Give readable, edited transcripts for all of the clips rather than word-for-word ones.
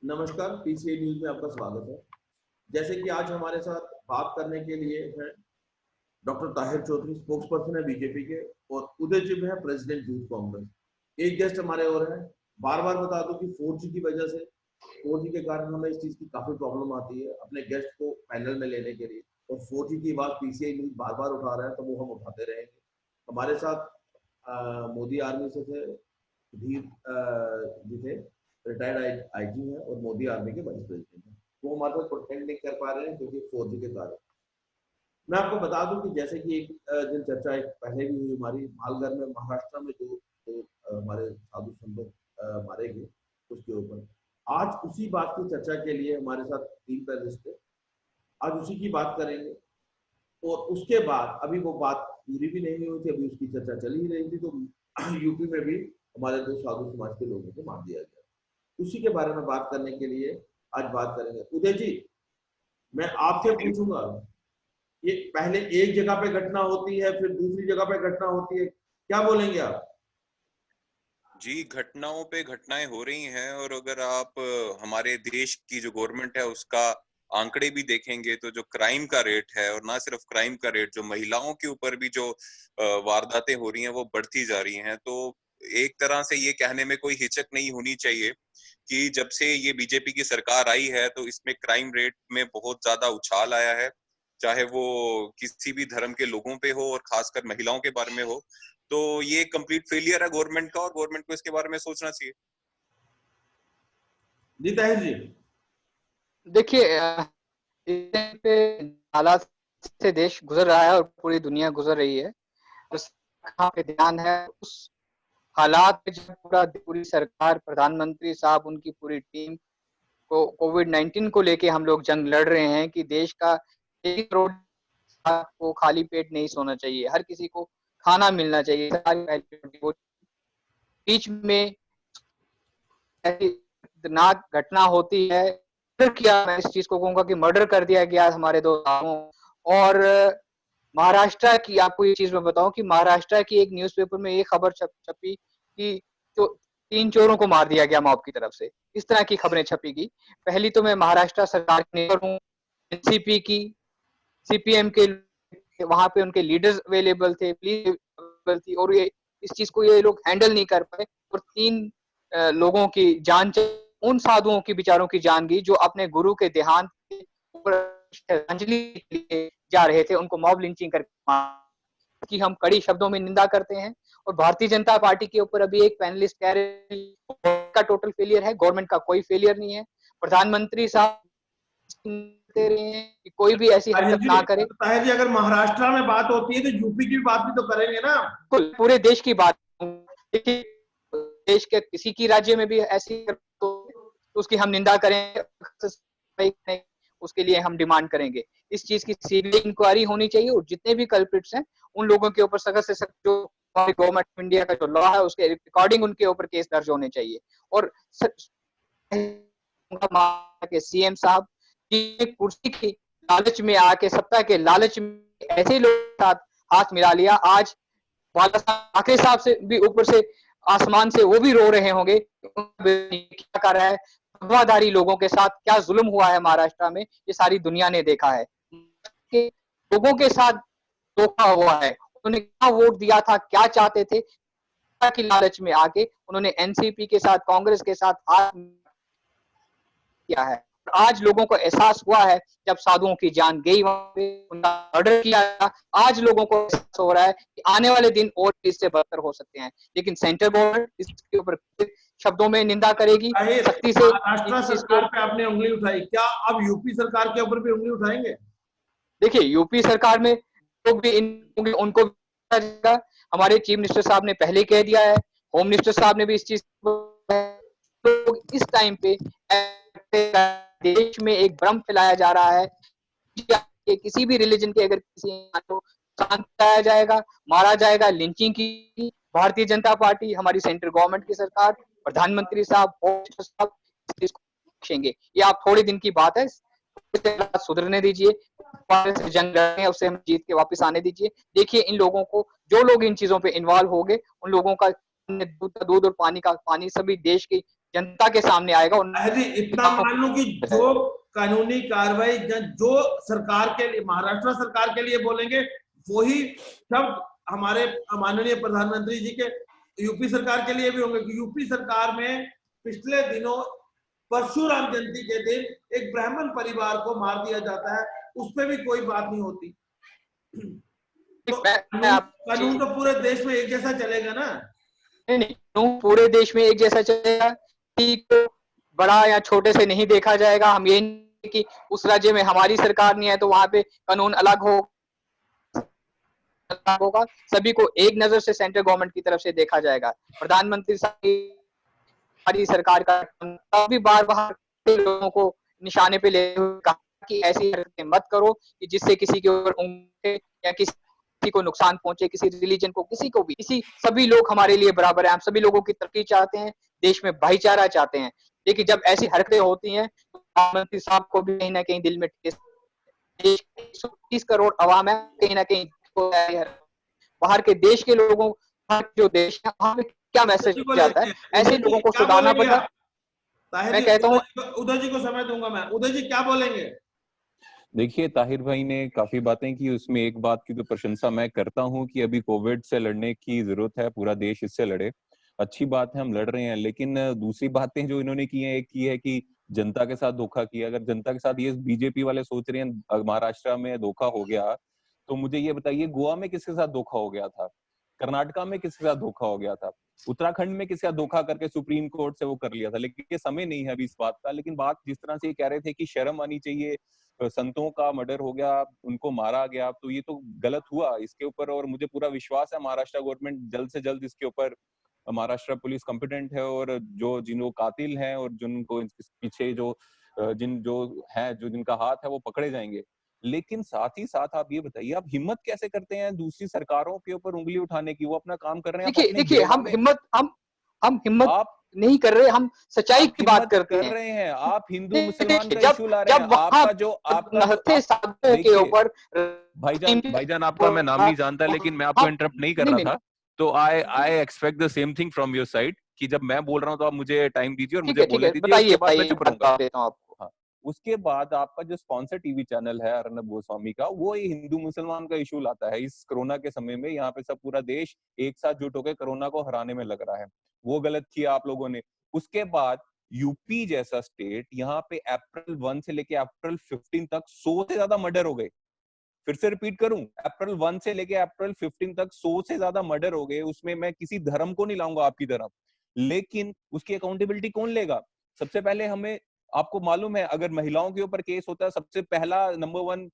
नमस्कार, PCA news में आपका स्वागत है। जैसे कि आज हमारे साथ बात करने के लिए हैं doctor Tahir Chaudhary, spokesperson है बीजेपी के, और उदय जी है प्रेसिडेंट यूथ कांग्रेस। एक गेस्ट हमारे और हैं। बार बार बता दूं कि 4G की वजह से, 4G के कारण हमें इस चीज की काफी प्रॉब्लम आती है अपने गेस्ट को पैनल में लेने के लिए, और 4G की बात पीसीए न्यूज बार बार उठा रहा है तो वो हम उठाते रहेंगे। हमारे साथ मोदी आर्मी से थे सुधीर जी थे, रिटायर्ड आईजी हैं और मोदी आर्मी के वाइस प्रेसिडेंट हैं। वो हमारे साथ प्रोटेक्ट नहीं कर पा रहे हैं क्योंकि 4G के कारण। मैं आपको बता दूं कि जैसे कि एक दिन चर्चा एक पहले भी हुई हमारी मालघर में, महाराष्ट्र में जो हमारे साधु संत मारे गए, उसके ऊपर आज उसी बात की चर्चा के लिए हमारे साथ 3 पैनलिस्ट थे। आज उसी की बात करेंगे, और उसके बाद अभी वो बात पूरी भी नहीं हुई थी, अभी उसकी चर्चा चली ही रही थी। तो यूपी में भी हमारे 2 साधु समाज के लोगों को मार दिया गया। उसी के बारे में बात करने के लिए आज बात करेंगे। उदय जी, मैं आपसे पूछूंगा, ये पहले एक जगह पे घटना होती है, फिर दूसरी जगह पे घटना होती है, क्या बोलेंगे आप? जी, घटनाओं पे घटनाएं हो रही हैं। और अगर आप हमारे देश की जो गवर्नमेंट है उसका आंकड़े भी देखेंगे तो जो क्राइम का रेट है, और ना सिर्फ क्राइम का रेट, जो महिलाओं के ऊपर भी जो वारदातें हो रही हैं वो बढ़ती जा रही हैं। तो एक तरह से ये कहने में कोई हिचक नहीं होनी चाहिए कि जब से ये बीजेपी की सरकार आई है तो इसमें क्राइम रेट में बहुत ज्यादा उछाल आया है, चाहे वो किसी भी धर्म के लोगों पे हो और खासकर महिलाओं के बारे में हो। तो ये कंप्लीट फेलियर है गवर्नमेंट का, और गवर्नमेंट को इसके बारे में सोचना चाहिए। जी ताहिर जी। देखिए, हालात से देश गुजर रहा है और पूरी दुनिया गुजर रही है। तो पे ध्यान है उस हालात में जब पूरी सरकार, प्रधानमंत्री साहब, उनकी पूरी टीम को कोविड-19 को लेके हम लोग जंग लड़ रहे हैं कि देश का 1 करोड़ को खाली पेट नहीं सोना चाहिए, हर किसी को खाना मिलना चाहिए। बीच में ऐसी दर्दनाक घटना होती है, किया, मैं इस चीज को कहूंगा कि मर्डर कर दिया गया हमारे 2 साथियों। और महाराष्ट्र की आपको ये चीज मैं बताऊं कि महाराष्ट्र की एक न्यूज़पेपर में ये खबर छपी कि जो 3 चोरों को मार दिया गया मॉब की तरफ से। इस तरह की खबरें छपी गई। पहली तो मैं महाराष्ट्र सरकार की हूँ, एनसीपी की, सीपीएम के वहां पे उनके लीडर्स अवेलेबल थे, पुलिस थी, और ये इस चीज को ये लोग हैंडल नहीं कर पाए और 3 लोगों की जान, उन साधुओं की, बेचारों की जान गई जो अपने गुरु के देहांत पर श्रद्धांजलि के लिए जा रहे थे। उनको मॉब लिंचिंग करके की हम कड़ी शब्दों में निंदा करते हैं। और भारतीय जनता पार्टी के ऊपर अभी एक पैनलिस्ट कह रहे हैं का टोटल फेलियर है, गवर्नमेंट का कोई फेलियर नहीं है। प्रधानमंत्री साहब दे रहे हैं कि कोई भी ऐसी हरकत ना करे। ताहिर जी, अगर महाराष्ट्र में बात होती है तो यूपी की बात भी तो करेंगे ना। पूरे देश की बात, देश के किसी की राज्य में भी ऐसी तो उसकी हम निंदा करेंगे, उसके लिए हम डिमांड करेंगे। इस चीज की सीबीआई इंक्वायरी होनी चाहिए और जितने भी कल्प्रिट्स हैं उन लोगों के ऊपर सख्त से सख्त, जो गवर्नमेंट ऑफ इंडिया का जो लॉ है उसके अकॉर्डिंग उनके ऊपर केस दर्ज होने चाहिए। और सीएम साहब की कुर्सी की लालच में आके, सत्ता के लालच में ऐसे लोगों के साथ हाथ मिला लिया। आज ठाकरे साहब से भी ऊपर से आसमान से वो भी रो रहे होंगे क्या कर रहा है, भगवाधारी लोगों के साथ क्या जुल्म हुआ है महाराष्ट्र में, ये सारी दुनिया ने देखा है। लोगों के साथ धोखा हुआ है, उन्होंने क्या वोट दिया था, क्या चाहते थे, की लालच में आके उन्होंने एनसीपी के साथ, कांग्रेस के साथ हाथ किया है। आज लोगों को एहसास हुआ है, जब साधुओं की जान गई, उनका मर्डर किया, आज लोगों को एहसास हो रहा है कि आने वाले दिन और इससे बदतर हो सकते हैं। लेकिन सेंट्रल गवर्नमेंट इसके ऊपर शब्दों में निंदा करेगी, सख्ती से। महाराष्ट्र सरकार पे आपने उंगली उठाई, क्या अब यूपी सरकार के ऊपर भी उंगली उठाएंगे? देखिए, यूपी सरकार में लोग भी उनको हमारे चीफ मिनिस्टर साहब ने पहले कह दिया है, होम मिनिस्टर साहब ने भी इस चीज को, इस टाइम पे देश में एक भ्रम फैलाया जा रहा है कि किसी भी रिलीजन के अगर किसी को कराया जाएगा, मारा जाएगा, लिंचिंग की। भारतीय जनता पार्टी, हमारी सेंट्रल गवर्नमेंट की सरकार, प्रधानमंत्री साहब, ये आप थोड़े दिन की बात है, सुधरने दीजिए, जंग लड़ने उससे हम जीत के वापस आने दीजिए। देखिए, इन लोगों को, जो लोग इन चीजों पे इन्वॉल्व हो गए, उन लोगों का दूध और पानी का पानी सभी देश की जनता के सामने आएगा। अरे इतना मान लो कि जो कानूनी कार्रवाई जो सरकार के लिए, महाराष्ट्र सरकार के लिए बोलेंगे, वही शब्द हमारे माननीय प्रधानमंत्री जी के यूपी सरकार के लिए भी होंगे। यूपी सरकार में पिछले दिनों परशुराम जयंती के दिन एक ब्राह्मण परिवार को मार दिया जाता है, उस पर भी कोई बात नहीं होती। तो कानून तो पूरे देश में एक जैसा चलेगा ना? नहीं, पूरे देश में एक जैसा चलेगा, बड़ा या छोटे से नहीं देखा जाएगा। हम ये नहीं कि उस राज्य में हमारी सरकार नहीं है तो वहां पे कानून अलग होगा, सभी को एक नजर से सेंट्रल गवर्नमेंट की तरफ से देखा जाएगा। प्रधानमंत्री हमारी सरकार का भी बार-बार लोगों को निशाने पे ले कहा कि ऐसी हरकतें मत करो कि जिससे किसी के ऊपर उंगली या किसी को नुकसान पहुंचे, किसी रिलीजन को, किसी को भी, सभी लोग हमारे लिए बराबर हैं। हम सभी लोगों की तरक्की चाहते हैं, देश में भाईचारा चाहते हैं। लेकिन जब ऐसी हरकतें होती हैं तो प्रधानमंत्री साहब को भी कहीं ना कहीं दिल में ठेस, देश 130 करोड़ आवाम है, कहीं ना कहीं बाहर के देश के लोगों, जो देश है वहां पे क्या मैसेज जाता है, ऐसे लोगों को सुधारना पड़ता। मैं कहता हूँ उदय जी को समय दूंगा मैं। उदय जी क्या बोलेंगे? देखिए, ताहिर भाई ने काफी बातें की, उसमें एक बात की तो प्रशंसा मैं करता हूं कि अभी कोविड से लड़ने की जरूरत है, पूरा देश इससे लड़े। अच्छी बात है, हम लड़ रहे हैं। लेकिन दूसरी बातें जो इन्होंने की है, एक की है कि जनता के साथ धोखा किया। अगर जनता के साथ ये बीजेपी वाले सोच रहे हैं महाराष्ट्र में धोखा हो गया, तो मुझे ये बताइए गोवा में किसके साथ धोखा हो गया था, कर्नाटका में किसके साथ धोखा हो गया था, उत्तराखंड में किसके साथ धोखा करके सुप्रीम कोर्ट से वो कर लिया था। लेकिन ये समय नहीं है अभी इस बात का। लेकिन बात जिस तरह से ये कह रहे थे कि शर्म आनी चाहिए, संतों का मर्डर हो गया, उनको मारा गया, तो ये तो गलत हुआ इसके ऊपर। और मुझे पूरा विश्वास है महाराष्ट्र गवर्नमेंट जल्द से जल्द इसके ऊपर, महाराष्ट्र पुलिस कॉम्पिटेंट है और जो कातिल हैं और जिनको पीछे जो जिनका हाथ है वो पकड़े जाएंगे। लेकिन साथ ही साथ आप ये बताइए, आप हिम्मत कैसे करते हैं दूसरी सरकारों के ऊपर उंगली उठाने की? वो अपना काम कर रहे हैं। देखिए हम हिम्मत आप नहीं कर रहे, हम सच्चाई की बात करते कर रहे हैं। आप हिंदू मुसलमान का इशू ला रहे हैं। आपका के ऊपर भाईजान आपका मैं नाम नहीं जानता, लेकिन मैं आपको इंटरप्ट नहीं कर रहा था। तो I expect the same thing from your side कि जब मैं बोल रहा हूँ तो आप मुझे टाइम दीजिए और मुझे बोलने दीजिए, उसके बाद मैं चुप रहूंगा। हाँ, उसके बाद आपका जो स्पॉन्सर टीवी चैनल है अर्नब गोस्वामी का, वो ये हिंदू मुसलमान का इशू लाता है। इस कोरोना के समय में यहाँ पे सब पूरा देश एक साथ जुट होकर कोरोना को हराने में लग रहा है। वो गलत किया आप लोगों ने। उसके बाद यूपी जैसा स्टेट, यहाँ पे अप्रैल 1 से लेके अप्रैल 15 तक 100 से ज्यादा मर्डर हो गए। फिर से रिपीट करूं, अप्रैल 1 से लेके अप्रैल 15 तक 100 से ज्यादा मर्डर हो गए। उसमें मैं किसी धर्म को नहीं लाऊंगा आपकी तरफ, लेकिन उसकी अकाउंटेबिलिटी कौन लेगा? सबसे पहले हमें, आपको मालूम है अगर महिलाओं के ऊपर केस होता है, सबसे पहला नंबर 1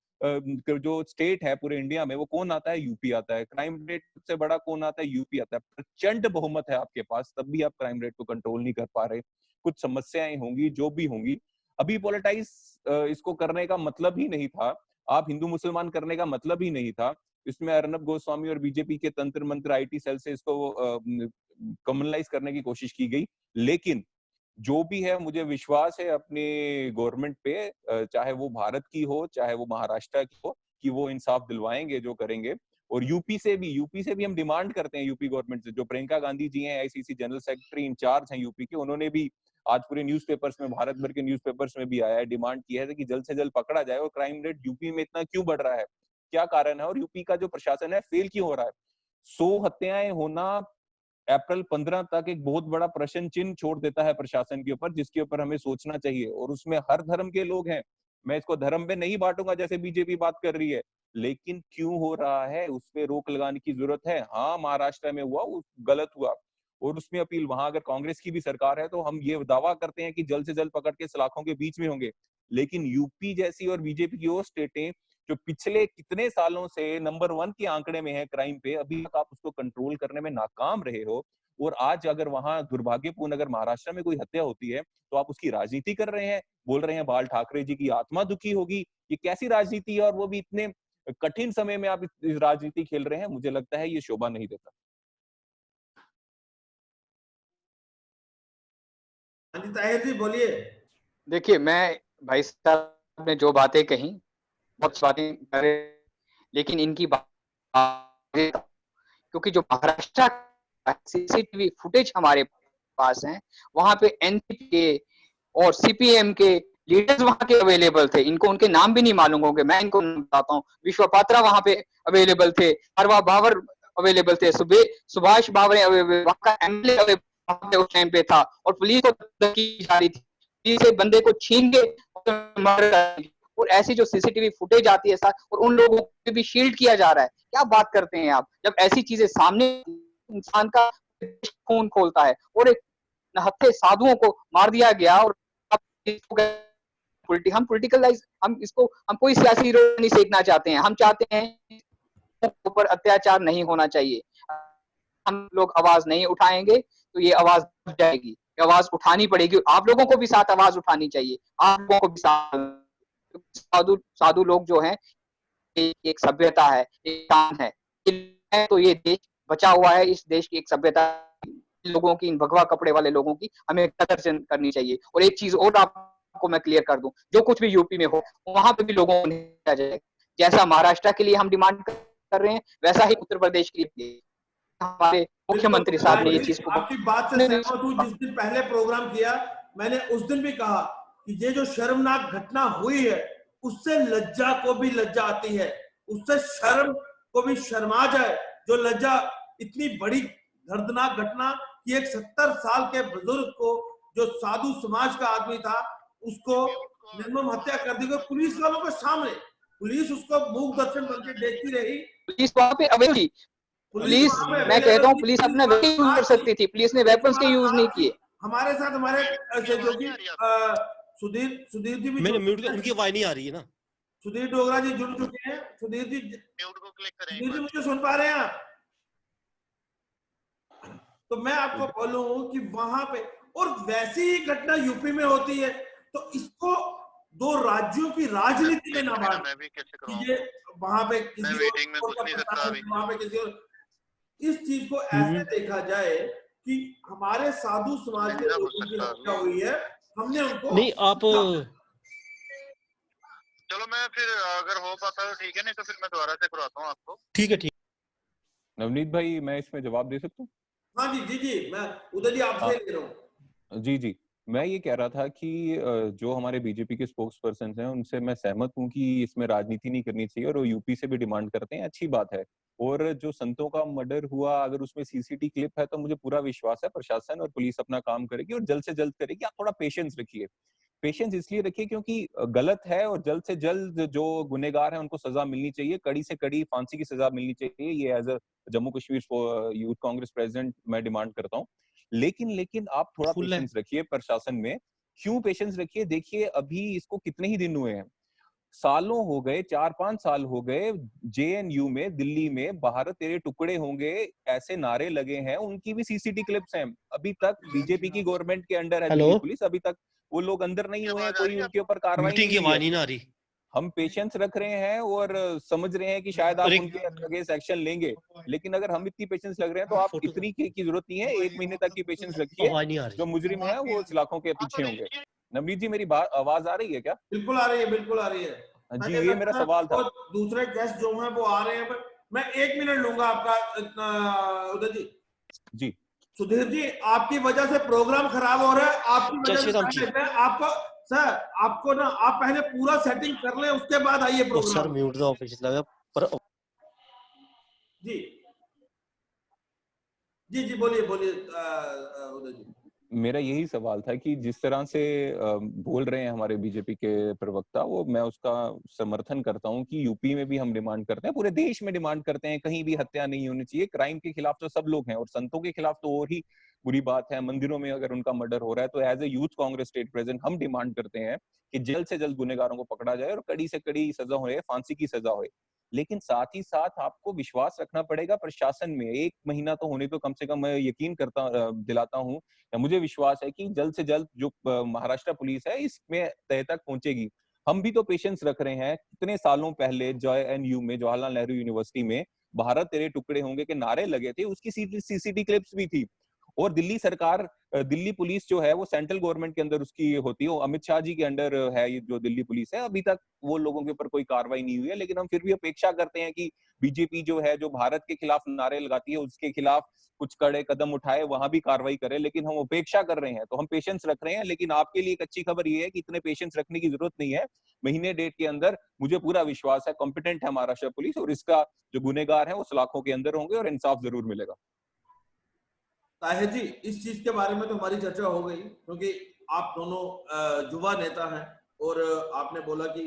जो स्टेट है पूरे इंडिया में, वो कौन आता है? यूपी आता है। क्राइम रेट सबसे बड़ा कौन आता है? यूपी आता है। प्रचंड बहुमत है आपके पास, तब भी आप क्राइम रेट को कंट्रोल नहीं कर पा रहे। कुछ समस्याएं होंगी, जो भी होंगी। अभी पॉलिटाइज इसको करने का मतलब ही नहीं था, आप हिंदू मुसलमान करने का मतलब ही नहीं था। इसमें अर्नब गोस्वामी और बीजेपी के तंत्र मंत्र आईटी सेल से इसको कम्युनलाइज करने की कोशिश की गई। लेकिन जो भी है, मुझे विश्वास है अपनी गवर्नमेंट पे, चाहे वो भारत की हो चाहे वो महाराष्ट्र की हो, कि वो इंसाफ दिलवाएंगे जो करेंगे। और यूपी से भी हम डिमांड करते हैं यूपी गवर्नमेंट से। जो प्रियंका गांधी जी हैं, आईसीसी जनरल सेक्रेटरी इंचार्ज हैं यूपी के, उन्होंने भी आज पूरे न्यूज़पेपर्स में, भारत भर के न्यूज़पेपर्स में भी आया है, डिमांड की है कि जल्द से जल्द पकड़ा जाए। और क्राइम रेट यूपी में इतना क्यों बढ़ रहा है, क्या कारण है, और यूपी का जो प्रशासन है फेल क्यों हो रहा है? 100 हत्याएं होना अप्रैल 15 तक एक बहुत बड़ा प्रश्न चिन्ह छोड़ देता है प्रशासन के ऊपर, जिसके ऊपर हमें सोचना चाहिए। और उसमें हर धर्म के लोग हैं। मैं इसको धर्म पे नहीं बांटूंगा जैसे बीजेपी बात कर रही है, लेकिन क्यों हो रहा है उस पे रोक लगाने की जरूरत है। हाँ, महाराष्ट्र में हुआ, वो गलत हुआ, और उसमें अपील, वहां अगर कांग्रेस की भी सरकार है तो हम ये दावा करते हैं कि जल्द से जल्द पकड़ के सलाखों के बीच में होंगे। लेकिन यूपी जैसी और बीजेपी की वो स्टेटें जो पिछले कितने सालों से नंबर 1 के आंकड़े में है क्राइम पे, अभी तक आप उसको कंट्रोल करने में नाकाम रहे हो। और आज अगर वहां दुर्भाग्यपूर्ण अगर महाराष्ट्र में कोई हत्या होती है तो आप उसकी राजनीति कर रहे हैं, बोल रहे हैं बाल ठाकरे जी की आत्मा दुखी होगी। ये कैसी राजनीति है, और वो भी इतने कठिन समय में आप इस राजनीति खेल रहे हैं। मुझे लगता है ये शोभा नहीं देता। ताहिर जी बोलिए। देखिए, मैं भाई साहब ने जो बातें कही, बहुत बातें करे, लेकिन इनकी बात, क्योंकि जो महाराष्ट्र सीसीटीवी फुटेज हमारे पास हैं, वहां पे एनसीपी के और सीपीएम के लीडर्स वहां के अवेलेबल थे। इनको उनके नाम भी नहीं मालूम होंगे, मैं इनको नाम बताता हूँ। विश्व पात्रा वहां पे अवेलेबल थे, हरवा बाबर अवेलेबल थे, सुभाष बावरे वहां का एमएलए वहां पे उस टाइम पे था, और पुलिस को की जा रही थी, पुलिस से बंदे को छीन के मर्डर कर, और ऐसी जो सीसीटीवी फुटेज आती है साथ, और उन लोगों को भी शील्ड किया जा रहा है। क्या बात करते हैं आप? जब ऐसी चीजें सामने, इंसान का खून खोलता है, और एक नहत्थे साधुओं को मार दिया गया, और हम पॉलिटिकलाइज, हम इसको, हम कोई सियासी रोड नहीं सेकना चाहते हैं। हम चाहते हैं ऊपर अत्याचार नहीं होना चाहिए। हम लोग आवाज नहीं उठाएंगे तो ये आवाज दब जाएगी, आवाज उठानी पड़ेगी। आप लोगों को भी साथ आवाज उठानी चाहिए, आप लोगों को भी साथ। साधु साधु लोग जो हैं, एक सभ्यता है, एक शान है, तो ये देश बचा हुआ है। इस देश की एक सभ्यता, लोगों की, इन भगवा कपड़े वाले लोगों की हमें कदर करनी चाहिए। और एक चीज और आपको मैं क्लियर कर दूं, जो कुछ भी यूपी में हो वहां पे भी लोगों को नहीं जाए। जैसा महाराष्ट्र के लिए हम डिमांड कर रहे हैं, वैसा ही उत्तर प्रदेश के लिए हमारे मुख्यमंत्री साहब ने ये चीज को, आपकी बात से सहमत हूं। जिस दिन पहले प्रोग्राम किया, मैंने उस दिन भी कहा कि ये जो शर्मनाक घटना हुई है, उससे लज्जा को भी लज्जा आती है, उससे शर्म को भी शर्मा जाए। जो लज्जा, इतनी बड़ी दर्दनाक घटना कि एक 70 साल के बुजुर्ग को, जो साधु समाज का आदमी था, उसको निर्मम हत्या कर दी गई पुलिस वालों के सामने। पुलिस उसको मूक दर्शन बन के देखती रही। पुलिस वहां पे अवेलेबल थी, पुलिस, मैं कहता हूँ पुलिस अपना वेपन यूज कर सकती थी, पुलिस ने वेपन्स के यूज नहीं किए। हमारे साथ हमारे सहयोगी सुधीर जी भी, मैंने म्यूट किया, उनकी आवाज नहीं आ रही है ना। सुधीर डोगरा जी जुड़ चुके हैं। सुधीर जी म्यूट को क्लिक करें, सुधीर जी मुझे सुन पा रहे हैं आप? तो मैं आपको बोलूं कि वहां पे, और वैसी ही घटना यूपी में होती है, तो इसको दो राज्यों की राजनीति में ना बांट, मैं भी कैसे करूं? ये वहां पे किसी मीटिंग में कुछ नहीं सकता अभी, वहां पे किसी और, इस चीज को ऐसे देखा जाए कि हमारे साधु समाज के लोगों की हत्या हुई है, हमने उनको नहीं। आप चलो मैं फिर अगर हो पाता तो ठीक है, नहीं तो फिर मैं दोबारा से करवाता हूँ आपको। ठीक है, ठीक। नवनीत भाई, मैं इसमें जवाब दे सकता हूँ? हाँ जी जी जी, मैं उदय जी आपसे ले रहा हूँ। जी जी, मैं ये कह रहा था कि जो हमारे बीजेपी के स्पोक्स पर्सन हैं, उनसे मैं सहमत हूँ कि इसमें राजनीति नहीं करनी चाहिए, और वो यूपी से भी डिमांड करते हैं, अच्छी बात है। और जो संतों का मर्डर हुआ, अगर उसमें सीसीटी क्लिप है, तो मुझे पूरा विश्वास है प्रशासन और पुलिस अपना काम करेगी और जल्द से जल्द करेगी। आप थोड़ा पेशेंस रखिए। पेशेंस इसलिए रखिए क्योंकि गलत है, और जल्द से जल्द जो गुनहगार है उनको सजा मिलनी चाहिए, कड़ी से कड़ी फांसी की सजा मिलनी चाहिए। ये as a Jammu Kashmir youth Congress president मैं डिमांड करता हूँ। लेकिन आप थोड़ा पेशेंस रखिए प्रशासन में। क्यों पेशेंस रखिए? देखिए, अभी इसको कितने ही दिन हुए हैं, सालों हो गए, 4-5 साल हो गए। जेएनयू में, दिल्ली में, भारत तेरे टुकड़े होंगे ऐसे नारे लगे हैं, उनकी भी सीसीटी क्लिप्स हैं। अभी तक बीजेपी की गवर्नमेंट के अंडर है दिल्ली पुलिस, अभी तक वो लोग अंदर नहीं हुए हैं, कोई उनके ऊपर कार्रवाई नहीं हुई है। हम पेशेंस रख रहे हैं और समझ रहे हैं कि शायद आप उनके अगेंस्ट एक्शन लेंगे, लेकिन अगर हम इतनी पेशेंस लग रहे हैं तो आप इतनी की जरूरत नहीं है। 1 महीने तक की पेशेंस रखिए। जो मुजरिम है वो सलाखों के पीछे होंगे। नवनीत जी, मेरी आवाज आ रही है क्या? बिल्कुल आ रही है, बिल्कुल आ रही है जी, ये मेरा सवाल था। दूसरे गेस्ट जो हैं वो आ रहे हैं, मैं 1 मिनट लूंगा आपका उदय जी। जी सुधीर जी, आपकी वजह से प्रोग्राम खराब हो रहा है, आपकी वजह से आपको सर, आपको ना, आप पहले पूरा सेटिंग कर लें, उसके बाद आइए programme. Sir mute the office लगा पर जी जी जी, बोलिए बोलिए उदय जी। मेरा यही सवाल था कि जिस तरह से बोल रहे हैं हमारे बीजेपी के प्रवक्ता, वो मैं उसका समर्थन करता हूं कि यूपी में भी हम डिमांड करते हैं, पूरे देश में डिमांड करते हैं, कहीं भी हत्या नहीं होनी चाहिए। क्राइम के खिलाफ तो सब लोग हैं, और संतों के खिलाफ तो और ही बुरी बात है। मंदिरों में अगर उनका मर्डर हो रहा है, तो as a youth Congress state president हम डिमांड करते हैं कि जल्द से जल्द गुनहगारों को पकड़ा जाए और कड़ी से कड़ी सजा हो, फांसी की सजा हो। लेकिन साथ ही साथ आपको विश्वास रखना पड़ेगा प्रशासन में। 1 महीना तो होने तो कम से कम मैं यकीन दिलाता हूँ, मुझे विश्वास है कि जल्द से जल्द जो महाराष्ट्र पुलिस है इसमें तह तक पहुंचेगी। हम भी तो पेशेंस रख रहे हैं। कितने सालों पहले जेएनयू में, जवाहरलाल नेहरू यूनिवर्सिटी में, भारत तेरे टुकड़े होंगे के नारे लगे थे, उसकी सीसीटी क्लिप्स भी थी। और दिल्ली सरकार दिल्ली पुलिस जो है वो सेंट्रल गवर्नमेंट के अंदर उसकी होती है, अमित शाह जी के अंडर है ये जो दिल्ली पुलिस है। अभी तक वो लोगों के ऊपर कोई कार्रवाई नहीं हुई है, लेकिन हम फिर भी अपेक्षा करते हैं कि बीजेपी जो है, जो भारत के खिलाफ नारे लगाती है, उसके खिलाफ कुछ कड़े कदम उठाए, वहां भी कार्रवाई करे। लेकिन हम अपेक्षा कर रहे हैं, तो हम पेशेंस रख रहे हैं। लेकिन आपके लिए एक अच्छी खबर ये है कि इतने पेशेंस रखने की जरूरत नहीं है। महीने डेढ़ के अंदर मुझे पूरा विश्वास है, कॉम्पिटेंट है महाराष्ट्र पुलिस, और इसका जो गुनेगार है वो सलाखों के अंदर होंगे और इंसाफ जरूर मिलेगा। ताहिर जी, इस चीज के बारे में तो हमारी चर्चा हो गई, क्योंकि आप दोनों युवा नेता हैं और आपने बोला कि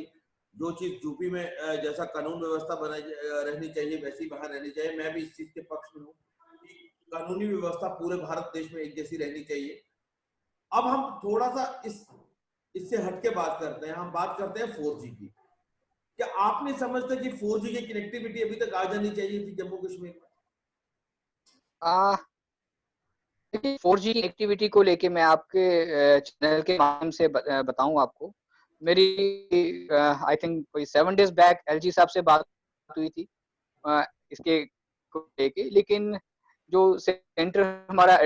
जो चीज यूपी में जैसा कानून व्यवस्था बनाई रहनी चाहिए वैसी वहां रहनी चाहिए। मैं भी इस चीज के पक्ष में हूँ कि कानूनी व्यवस्था पूरे भारत देश में एक जैसी रहनी चाहिए। अब हम थोड़ा सा इससे हटके बात करते हैं, हम बात करते हैं 4G की। क्या आप नहीं समझते कि 4G की कनेक्टिविटी अभी तक आ जानी चाहिए थी जम्मू कश्मीर में? देखिए 4G की एक्टिविटी को लेके मैं आपके चैनल के माध्यम से बताऊं आपको। मेरी आई थिंक कोई 7 डेज बैक एलजी साहब से बात हुई थी इसके को लेके, लेकिन जो सेंटर हमारा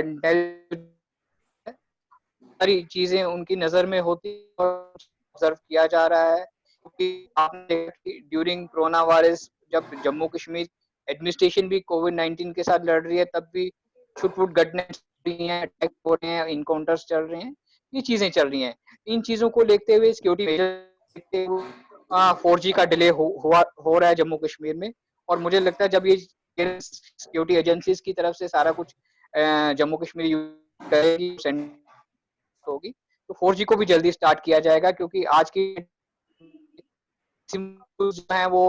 सारी चीजें उनकी नजर में होती और ऑब्जर्व किया जा रहा है, क्योंकि आपने ड्यूरिंग कोरोना वायरस जब जम्मू कश्मीर एडमिनिस्ट्रेशन भी कोविड-19 के साथ लड़ रही है, तब भी छुट-पुट घटनाएं चल रही हैं, अटैक हो रहे हैं, इनकाउंटर्स चल रहे हैं, ये चीजें चल रही हैं। इन चीजों को देखते हुए, सिक्योरिटी मेजर देखते हुए 4G का डिले हो रहा है जम्मू कश्मीर में। और मुझे लगता है जब ये सिक्योरिटी एजेंसीज की तरफ से सारा कुछ जम्मू कश्मीर करेगी होगी, तो 4G को भी जल्दी स्टार्ट किया जाएगा, क्योंकि आज की जो है वो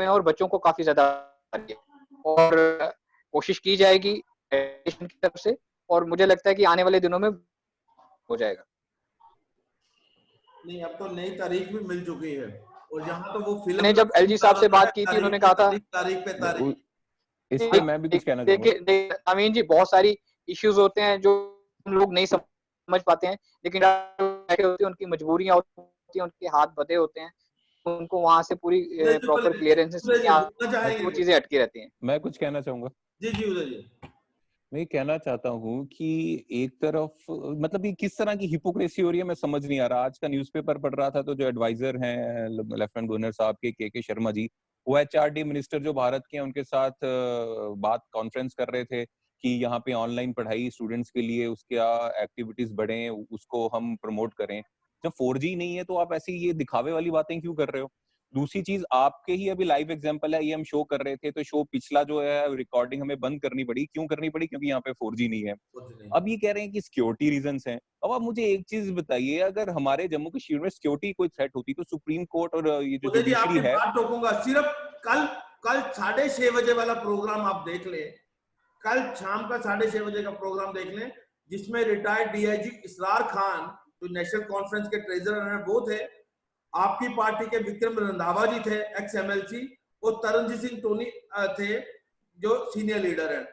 और बच्चों को काफी ज्यादा और कोशिश की जाएगी की तरफ से, और मुझे लगता है कि आने वाले दिनों में हो जाएगा। नहीं, अब तो नई तारीख भी मिल चुकी है, और यहाँ तो वो फिल्म मैंने जब एलजी साहब से बात की थी, उन्होंने कहा था तारीख पे तारीख। इस पे मैं भी कुछ कहना चाहूंगा। देखिए अमीन जी, बहुत सारी इश्यूज होते हैं जो हम लोग नहीं समझ पाते हैं, लेकिन होती है, उनकी मजबूरियां होती हैं, उनके हाथ बंधे होते हैं, उनको वहां से पूरी प्रॉपर क्लियरेंसेस वो चीजें अटकी रहती हैं। मैं कुछ कहना चाहूंगा। जी जी उदय जी। मैं कहना चाहता हूँ कि एक तरफ मतलब ये किस तरह की हिपोक्रेसी हो रही है, मैं समझ नहीं आ रहा। आज का न्यूज़पेपर पढ़ रहा था, तो जो एडवाइजर हैं लेफ्टिनेंट गवर्नर साहब के शर्मा जी, वो HRD मिनिस्टर जो भारत के हैं, उनके साथ बात कॉन्फ्रेंस कर रहे थे कि यहाँ पे ऑनलाइन पढ़ाई स्टूडेंट्स के लिए उसका एक्टिविटीज बढ़े, उसको हम प्रमोट करें। जब 4G नहीं है तो आप ऐसी ये दिखावे वाली बातें क्यों कर रहे हो? दूसरी चीज, आपके ही अभी लाइव एग्जांपल है, ये हम शो कर रहे थे, तो शो पिछला जो है रिकॉर्डिंग हमें बंद करनी पड़ी। क्यों करनी पड़ी? क्योंकि यहाँ पे 4G नहीं है। अब ये कह रहे हैं कि सिक्योरिटी रीजंस हैं। अब आप मुझे एक चीज बताइए, अगर हमारे जम्मू कश्मीर में सिक्योरिटी कोई थ्रेट होती तो सुप्रीम कोर्ट और ये जो जुडिशरी है, बात टोकूंगा सिर्फ कल 6:30 बजे वाला प्रोग्राम आप देख लें, कल शाम का 6:30 बजे का प्रोग्राम देख लें, जिसमें रिटायर्ड DIG इसरार खान जो नेशनल कॉन्फ्रेंस के ट्रेजरर हैं वो थे, आपकी पार्टी के विक्रम रंधावा जी थे एक्स MLC, और तरनजीत सिंह टोनी थे जो सीनियर लीडर हैं।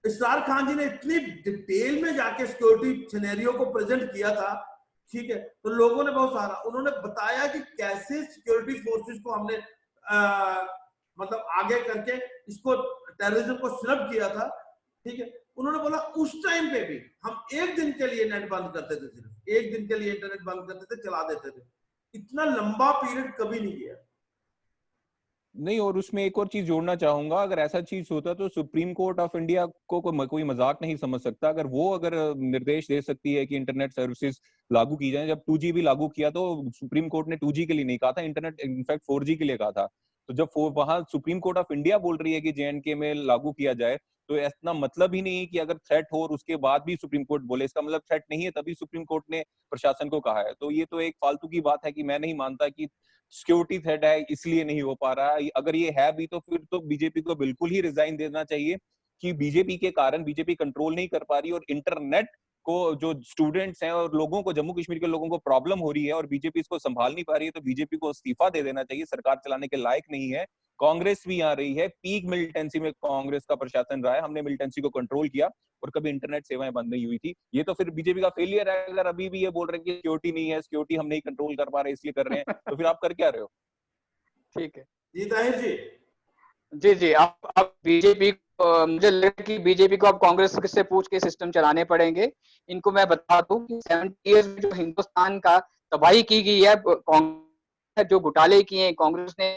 इसरार खान जी ने इतनी डिटेल में जाके सिक्योरिटी सिनेरियो को प्रेजेंट किया था, ठीक है, तो लोगों ने बहुत सारा उन्होंने बताया कि कैसे सिक्योरिटी फोर्सेस को हमने मतलब आगे करके इसको टेररिज्म को स्नब किया था, ठीक है। उन्होंने बोला उस टाइम पे भी हम एक दिन के लिए नेट बंद करते थे, सिर्फ एक दिन के लिए इंटरनेट बंद करते थे, चला देते थे। इतना लंबा पीरियड कभी नहीं किया। नहीं, और उसमें एक और चीज जोड़ना चाहूंगा, अगर ऐसा चीज होता तो सुप्रीम कोर्ट ऑफ इंडिया को कोई मजाक नहीं समझ सकता। अगर निर्देश दे सकती है कि इंटरनेट सर्विसेज लागू की जाए, जब 2G भी लागू किया तो सुप्रीम कोर्ट ने 2G के लिए नहीं कहा था, इंटरनेट इनफैक्ट 4G के लिए कहा था। तो जब वहां सुप्रीम कोर्ट ऑफ इंडिया बोल रही है कि JNK में लागू किया जाए, तो इतना मतलब ही नहीं कि अगर थ्रेट हो और उसके बाद भी सुप्रीम कोर्ट बोले, इसका मतलब थ्रेट नहीं है तभी सुप्रीम कोर्ट ने प्रशासन को कहा है। तो ये तो एक फालतू की बात है कि मैं नहीं मानता कि सिक्योरिटी थ्रेट है इसलिए नहीं हो पा रहा है। अगर ये है भी तो फिर तो बीजेपी को बिल्कुल ही रिजाइन देना चाहिए कि बीजेपी के कारण बीजेपी कंट्रोल नहीं कर पा रही, और इंटरनेट को जो स्टूडेंट्स हैं और लोगों को, जम्मू कश्मीर के लोगों को प्रॉब्लम हो रही है और बीजेपी इसको संभाल नहीं पा रही है, तो बीजेपी को इस्तीफा दे देना चाहिए। सरकार चलाने के लायक नहीं है। कांग्रेस भी आ रही है, पीक मिलिटेंसी में कांग्रेस का प्रशासन रहा है, हमने मिलिटेंसी को कंट्रोल किया और कभी इंटरनेट सेवाएं बंद नहीं हुई थी। ये तो फिर बीजेपी का फेलियर है। अगर अभी भी ये बोल रहे हैं कि सिक्योरिटी नहीं है, सिक्योरिटी हम नहीं कंट्रोल कर पा रहे इसलिए कर रहे हैं, तो फिर आप कर क्या रहे हो? ठीक है जी ताहिर जी। जी जी, आप बीजेपी मुझे लगता है कि बीजेपी को अब कांग्रेस से पूछ के सिस्टम चलाने पड़ेंगे। इनको मैं बता दूं कि 70 ईयर्स में जो हिंदुस्तान का तबाही की गई है, कांग्रेस जो घोटाले किए हैं कांग्रेस ने,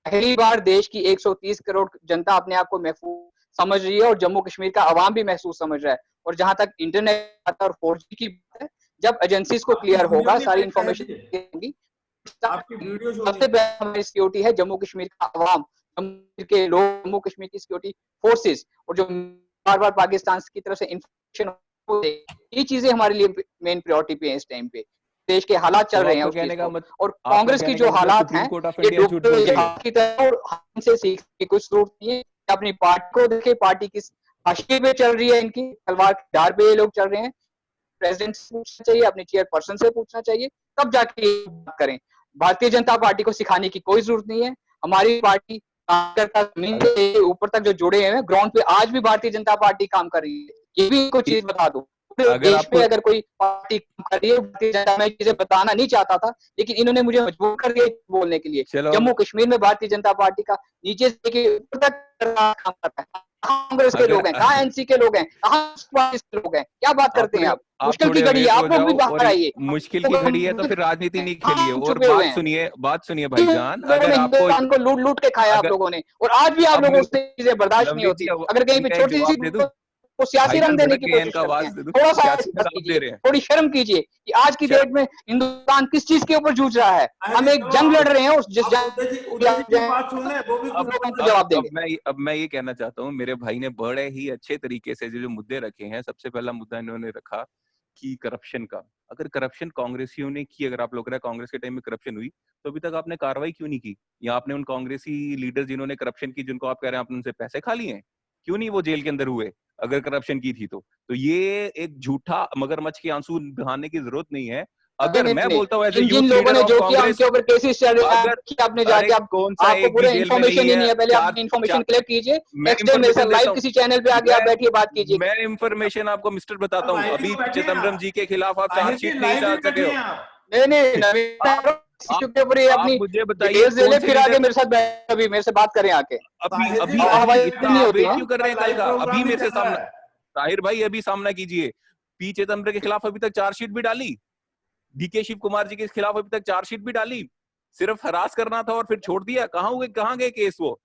पहली बार देश की 130 करोड़ जनता अपने आप को महफूज समझ रही है और जम्मू कश्मीर का अवाम भी महसूस समझ रहा है। और जहां तक इंटरनेट और 4G की बात है, जब एजेंसीज को क्लियर होगा, सारी इंफॉर्मेशन होगी, सबसे पहले हमारी सिक्योरिटी है जम्मू कश्मीर का अवाम, के लोग, जम्मू कश्मीर की सिक्योरिटी फोर्सेस, और जो बार बार पाकिस्तान की तरफ से इंफॉर्मेशन, ये चीजें हमारे लिए मेन प्रायोरिटी पे है इस टाइम पे। देश के हालात चल रहे हैं उस चीज को, और कांग्रेस की जो हालात हैं ये की तरह, और हमसे सीखने की कुछ जरूरत नहीं है। अपनी पार्टी को देखे, पार्टी किस हाशिए पे चल रही है, इनकी तलवार की धार पे ये लोग चल रहे हैं। प्रेसिडेंट से पूछना चाहिए, अपने चेयरपर्सन से पूछना चाहिए, तब जाके बात करें। भारतीय जनता पार्टी को सिखाने की कोई जरूरत नहीं है। हमारी पार्टी कार्यकर्ता जमीन से ऊपर तक जो जुड़े हैं ग्राउंड पे, आज भी भारतीय जनता पार्टी काम कर रही है। ये भी कुछ चीज बता दो, देश पे अगर कोई पार्टी काम कर रही है, भारतीय जनता, मैं चीजें बताना नहीं चाहता था, लेकिन इन्होंने मुझे मजबूर कर दिया बोलने के लिए। जम्मू कश्मीर में भारतीय जनता पार्टी का नीचे से ऊपर तक काम करता है। कांग्रेस के लोग हैं, कहाँ एनसी के लोग हैं, कहाँ के लोग हैं, क्या बात करते हैं आप? मुश्किल की घड़ी है, आप लोग भी बाहर आइए। मुश्किल की घड़ी है तो फिर राजनीति नहीं खेलिए। और बात सुनिए भाईजान, अगर हिंदुस्तान को लूट लूट के खाया आप लोगों ने, और आज भी आप लोगों से चीजें बर्दाश्त नहीं होती। अगर कहीं पे छोटी सी को सियासी रंग देने की कोशिश करते हैं, थोड़ा सा थोड़ी शर्म कीजिए कि आज की डेट में हिंदुस्तान किस चीज के ऊपर जूझ रहा है। हम एक जंग लड़ रहे हैं, उस जिस जवाब देंगे। अब मैं ये कहना चाहता हूँ, मेरे भाई ने बड़े ही अच्छे तरीके से जो मुद्दे रखे हैं। सबसे पहला मुद्दा इन्होंने रखा कि करप्शन का। अगर करप्शन कांग्रेसियों ने की, अगर आप लोग रहे कांग्रेस के टाइम में करप्शन हुई, तो अभी तक आपने कार्रवाई क्यों नहीं की? या आपने उन कांग्रेसी लीडर जिन्होंने करप्शन की, जिनको आप कह रहे हैं आपने उनसे पैसे खा लिए हैं, क्यों नहीं वो जेल के अंदर हुए? अगर करप्शन की थी तो ये एक झूठा मगरमच्छ के आंसू बहाने की जरूरत नहीं है। अगर मैं बोलता हूँ ऐसे जिन लोगों ने जो किया उनके ऊपर केसेस चल रहे हैं, आपने जाके आपको पूरे इन्फॉर्मेशन ही नहीं है, पहले आप इन्फॉर्मेशन कलेक्ट कीजिए, नेक्स्ट डे मेरे साथ लाइव किसी चैनल पे आके आप बैठिए, बात कीजिए। मैं इन्फॉर्मेशन आपको मिस्टर बताता हूँ। अभी चिदम्बरम जी के खिलाफ आप चार्जशीट नहीं डाल सके हो। नहीं, अपनी मुझे बताइए, फिर आगे मेरे साथ अभी मेरे से बात करें आके। अभी क्यों कर रहे हैं कल का? अभी मेरे से सामना, ताहिर भाई अभी सामना कीजिए। पी चिदम्बरम के खिलाफ अभी तक चार्जशीट भी डाली, डीके शिव कुमार जी के खिलाफ अभी तक चार्जशीट भी डाली, सिर्फ हरास करना था और फिर छोड़ दिया। कहाँ गए केस? वो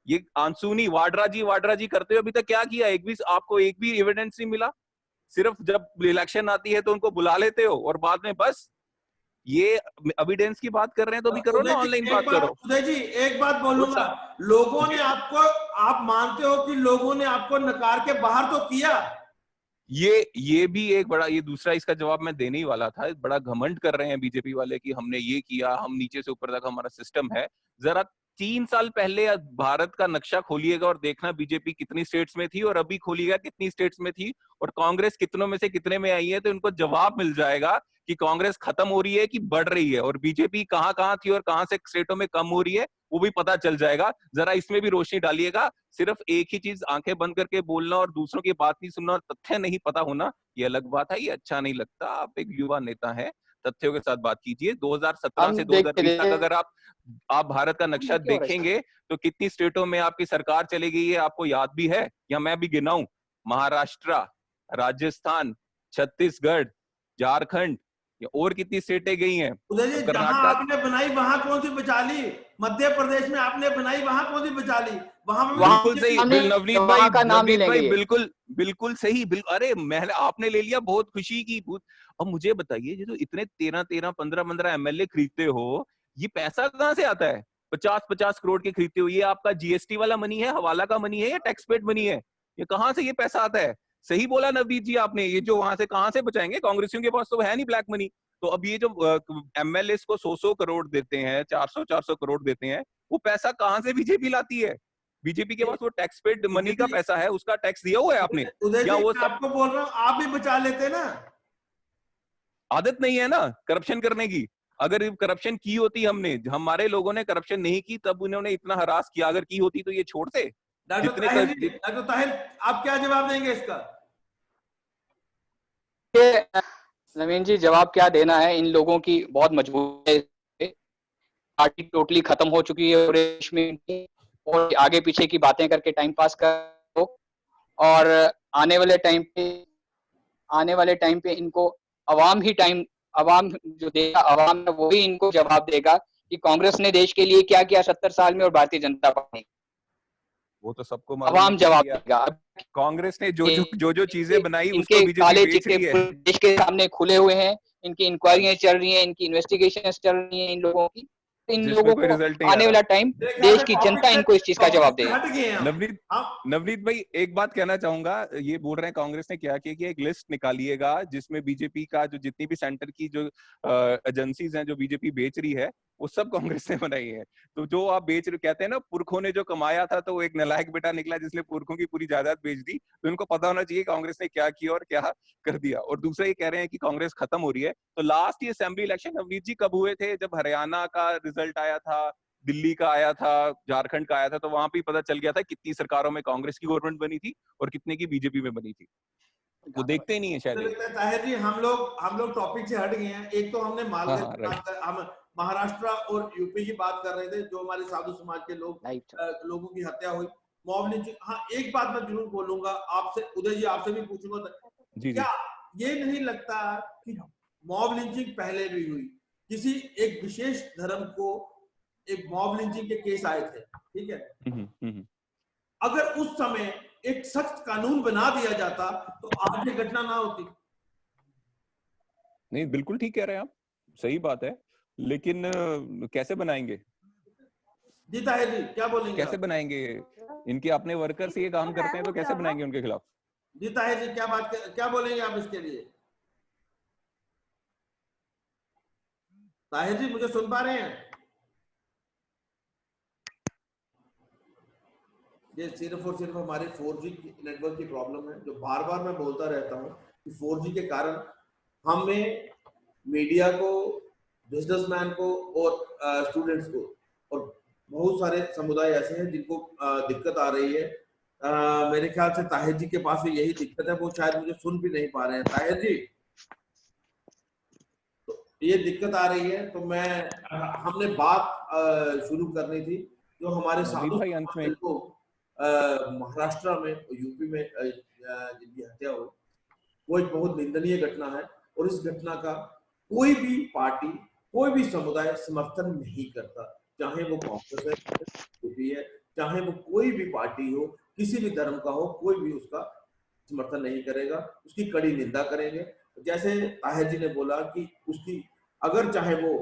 ये आंसूनी वाड्रा जी करते हुए अभी तक क्या किया? आपको एक भी एविडेंस नहीं मिला। सिर्फ जब इलेक्शन आती है तो उनको बुला लेते हो और बाद में बस ये एविडेंस की बात कर रहे हैं तो भी करो ना, ऑनलाइन बात करो। उदय जी एक बात बोलूंगा, लोगों ने आपको, आप मानते हो कि लोगों ने आपको नकार के बाहर तो किया? ये भी एक बड़ा, ये दूसरा इसका जवाब मैं देने ही वाला था। बड़ा घमंड कर रहे हैं बीजेपी वाले कि हमने ये किया, हम नीचे से ऊपर तक हमारा सिस्टम है। जरा 3 साल पहले भारत का नक्शा खोलिएगा और देखना बीजेपी कितनी स्टेट्स में थी और अभी खोलिएगा कितनी स्टेट्स में थी और कांग्रेस कितनों में से कितने में आई है, तो इनको जवाब मिल जाएगा कि कांग्रेस खत्म हो रही है कि बढ़ रही है, और बीजेपी कहां थी और कहां से स्टेटों में कम हो रही है वो भी पता चल जाएगा। जरा इसमें भी रोशनी डालिएगा। सिर्फ एक ही चीज आंखें बंद करके बोलना और दूसरों की बात नहीं सुनना और तथ्य नहीं पता होना, ये अलग बात है, ये अच्छा नहीं लगता। आप एक युवा नेता हैं, तथ्यों के साथ बात कीजिए। 2017 से 2020 तक अगर आप भारत का नक्शा देखेंगे तो कितनी स्टेटों में आपकी सरकार चली गई है आपको याद भी है? या मैं भी गिनाऊं? महाराष्ट्र, राजस्थान, छत्तीसगढ़, झारखंड, और कितनी स्टेटें गई हैं? जहां आपने बनाई वहां कौन सी बचा ली? मध्य प्रदेश में आपने बनाई वहां कौन सी बचा ली? वहां बिल्कुल सही नवनीत भाई, बिल्कुल सही। अरे मैंने आपने ले लिया, बहुत खुशी की। अब मुझे बताइए, ये जो इतने 13 15 एमएलए खरीदते हो, ये पैसा कहाँ से आता है? 50 करोड़ के खरीदते हो, ये आपका जीएसटी वाला मनी है, हवाला का मनी है या टैक्स पेड मनी है? ये कहाँ से ये पैसा आता है? सही बोला नवनीत जी आपने, ये जो वहां से कहां से बचाएंगे? कांग्रेसियों के पास तो है नहीं ब्लैक मनी। तो अब ये जो एमएलए को 100 करोड़ देते हैं, 400 करोड़ देते हैं, वो पैसा कहां से बीजेपी लाती है? बीजेपी के पास वो टैक्स पेड मनी का पैसा है, उसका टैक्स दिया हुआ है आपने? या वो सब आपको बोल रहा हूँ, आप भी बचा लेते ना। आदत नहीं है ना करप्शन करने की। अगर करप्शन की होती, हमारे लोगों ने करप्शन नहीं की, तब उन्होंने इतना हरास किया। अगर की होती तो ये छोड़ते? डॉक्टर ताहिर आप क्या जवाब देंगे इसका? नवीन जी, जवाब क्या देना है? इन लोगों की बहुत मजबूरी है, पार्टी टोटली खत्म हो चुकी है और आगे पीछे की बातें करके टाइम पास करो। और आने वाले टाइम पे इनको अवाम जो देगा, अवाम वही इनको जवाब देगा कि कांग्रेस ने देश के लिए क्या किया 70 साल में और भारतीय जनता पार्टी, वो तो सबको मालूम अवाम है जवाब कि देगा। कांग्रेस ने जो चीजें बनाई उसको इनके बीजेपी काले बेच चिट्ठे रही है। देश के सामने खुले हुए हैं, इनकी इंक्वायरियां चल रही हैं, इनकी इन्वेस्टिगेशन चल रही हैं इन लोगों की। इन जिसमें लोगों कोई को रिजल्ट नहीं आ आने रहा। वाला टाइम देश की जनता इनको इस चीज का जवाब देगी। हट गए हैं नवनीत नवनीत भाई एक बात कहना चाहूंगा, ये बोल रहे हैं कांग्रेस ने क्या किया कि एक लिस्ट निकालिएगा जिसमें बीजेपी का जो जितनी भी सेंटर की जो एजेंसीज हैं जो बीजेपी बेच रही है वो सब कांग्रेस ने बनाई है। तो जो आप बेच रहे, कहते हैं ना पुरखों ने जो कमाया था तो वो एक नालायक बेटा निकला जिसने पुरखों की पूरी जायदाद बेच दी। तो इनको पता होना चाहिए कांग्रेस ने क्या किया और क्या कर दिया। और दूसरा ये कह रहे हैं कि कांग्रेस खत्म हो रही है। तो लास्ट ये असेंबली इलेक्शन नवनीत जी कब हुए थे? जब हरियाणा का रिजल्ट आया था, दिल्ली का आया था, झारखंड का आया था, तो वहां पे पता चल गया था कितनी सरकारों में कांग्रेस की गवर्नमेंट बनी थी और कितने की बीजेपी में बनी थी। वो देखते ही नहीं है शायद। लगता है ताहिर जी हम लोग टॉपिक से हट गए हैं। एक तो हमने मालगांव की बात कर, हम महाराष्ट्र और यूपी की बात कर रहे थे, जो हमारे साधु समाज के लोगों की हत्या हुई, मॉब लिंचिंग। हाँ, एक बात मैं जरूर बोलूंगा आपसे, उदय जी आपसे भी पूछूंगा, क्या ये नहीं लगता कि मॉब लिंचिंग पहले भी हुई? किसी एक विशेष धर्म को एक मॉब लिंचिंग के केस आए थे, ठीक है, अगर उस समय एक सख्त कानून बना दिया जाता तो आज ये घटना ना होती। नहीं, बिल्कुल ठीक कह रहे हैं आप, सही बात है, लेकिन कैसे बनाएंगे? जी ताहिर जी क्या बोलेंगे? कैसे बनाएंगे? इनके अपने वर्कर्स ये काम करते हैं तो कैसे बनाएंगे उनके खिलाफ? जी ताहिर जी क्या बोलेंगे आप इसके लिए? ताहिर जी मुझे सुन पा रहे हैं? ये सिर्फ और सिर्फ हमारे 4G नेटवर्क की प्रॉब्लम है, जो बार बार मैं बोलता रहता हूँ कि 4G के कारण हमें मीडिया को, बिजनेसमैन को और स्टूडेंट्स को और बहुत सारे समुदाय ऐसे हैं जिनको दिक्कत आ रही है। मेरे ख्याल से ताहिर जी के पास भी यही दिक्कत है, वो शायद मुझे सुन भी नहीं पा रहे हैं। ताहिर जी, तो ये दिक्कत आ रही है, तो हमने बात शुरू करनी थी जो हमारे साधु समाज को महाराष्ट्र में और यूपी में जिनकी हत्या हुई, वो एक बहुत निंदनीय घटना है और इस घटना का कोई भी पार्टी, कोई भी समुदाय समर्थन नहीं करता, चाहे वो कांग्रेस है, यूपी है, चाहे वो कोई भी पार्टी हो, किसी भी धर्म का हो, कोई भी उसका समर्थन नहीं करेगा, उसकी कड़ी निंदा करेंगे। जैसे ताहिर जी ने बोला कि उसकी अगर चाहे वो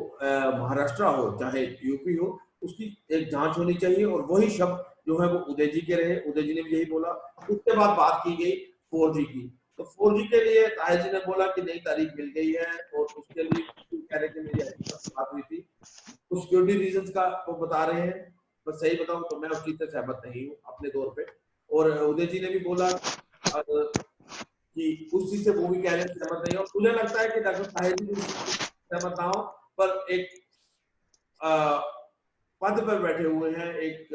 महाराष्ट्र हो चाहे यूपी हो, उसकी एक जांच होनी चाहिए और वही शब्द जो है वो उदय जी के रहे, उदय जी ने भी यही बोला। उसके बाद बात की गई 4G की, तो 4G के लिए ताहिर जी ने बोला कि नई तारीख मिल गई है और उसके लिए कह रहे थे मेरी बात हुई थी, कुछ सिक्योरिटी रीजंस का वो बता रहे हैं, पर सही बताऊं तो मैं उस चीज से सहमत नहीं हूँ अपने तौर पे। और उदय जी ने भी बोला कि उस चीज से वो भी कह रहे हैं सहमत नहीं हो। मुझे लगता है कि डॉक्टर ताहिर जी सहमत ना हो, पर एक पद पर बैठे हुए हैं, एक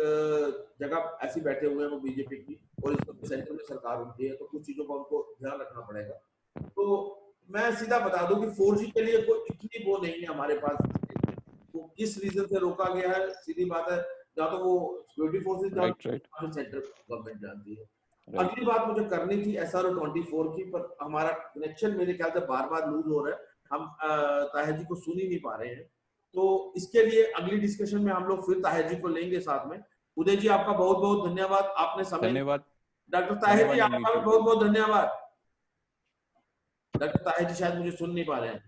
जगह ऐसी बैठे हुए हैं वो बीजेपी की, और इस सेंटर में सरकार उनकी है, तो कुछ चीजों का उनको ध्यान रखना पड़ेगा। तो मैं सीधा बता दूं कि 4G के लिए कोई इतनी वो नहीं है हमारे पास, वो किस रीजन से रोका गया है, सीधी बात है, या तो वो सिक्योरिटी फोर्सेज सेंट्रल गवर्नमेंट जानती है। अगली बात मुझे करनी थी SRO 24 की, पर हमारा कनेक्शन मेरे ख्याल से बार बार लूज हो रहा है, हम ताहिर जी को सुन ही नहीं पा रहे हैं। तो इसके लिए अगली डिस्कशन में हम लोग फिर ताहिर जी को लेंगे साथ में। उदय जी आपका बहुत बहुत धन्यवाद, आपने समय। धन्यवाद डॉक्टर ताहिर जी आपका भी बहुत बहुत धन्यवाद। डॉक्टर ताहिर जी शायद मुझे सुन नहीं पा रहे हैं।